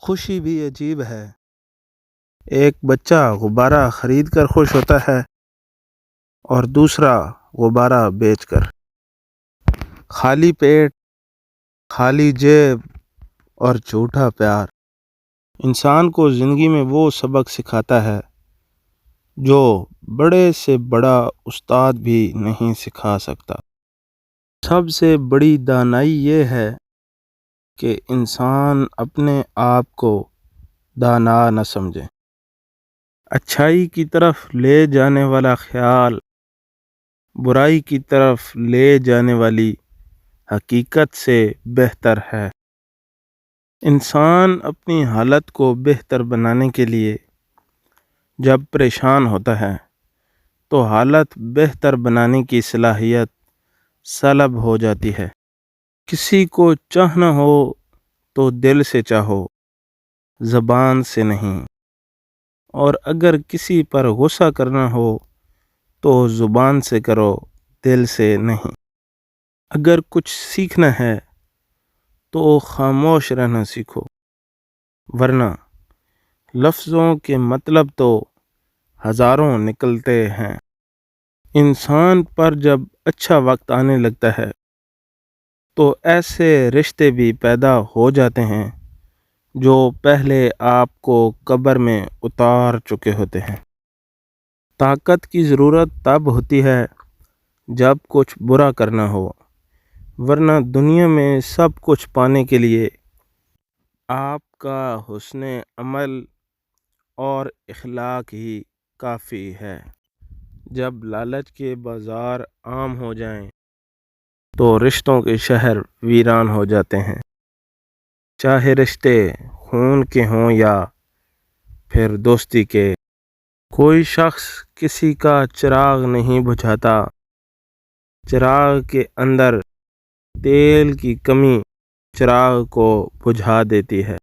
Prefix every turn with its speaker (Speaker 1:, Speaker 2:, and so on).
Speaker 1: خوشی بھی عجیب ہے۔ ایک بچہ غبارہ خرید کر خوش ہوتا ہے اور دوسرا غبارہ بیچ کر۔ خالی پیٹ، خالی جیب اور جھوٹا پیار انسان کو زندگی میں وہ سبق سکھاتا ہے جو بڑے سے بڑا استاد بھی نہیں سکھا سکتا۔ سب سے بڑی دانائی یہ ہے کہ انسان اپنے آپ کو دانا نہ سمجھے۔ اچھائی کی طرف لے جانے والا خیال برائی کی طرف لے جانے والی حقیقت سے بہتر ہے۔ انسان اپنی حالت کو بہتر بنانے کے لیے جب پریشان ہوتا ہے تو حالت بہتر بنانے کی صلاحیت سلب ہو جاتی ہے۔ کسی کو چاہنا ہو تو دل سے چاہو، زبان سے نہیں، اور اگر کسی پر غصہ کرنا ہو تو زبان سے کرو، دل سے نہیں۔ اگر کچھ سیکھنا ہے تو خاموش رہنا سیکھو، ورنہ لفظوں کے مطلب تو ہزاروں نکلتے ہیں۔ انسان پر جب اچھا وقت آنے لگتا ہے تو ایسے رشتے بھی پیدا ہو جاتے ہیں جو پہلے آپ کو قبر میں اتار چکے ہوتے ہیں۔ طاقت کی ضرورت تب ہوتی ہے جب کچھ برا کرنا ہو، ورنہ دنیا میں سب کچھ پانے کے لیے آپ کا حسن عمل اور اخلاق ہی کافی ہے۔ جب لالچ کے بازار عام ہو جائیں تو رشتوں کے شہر ویران ہو جاتے ہیں، چاہے رشتے خون کے ہوں یا پھر دوستی کے۔ کوئی شخص کسی کا چراغ نہیں بجھاتا، چراغ کے اندر تیل کی کمی چراغ کو بجھا دیتی ہے۔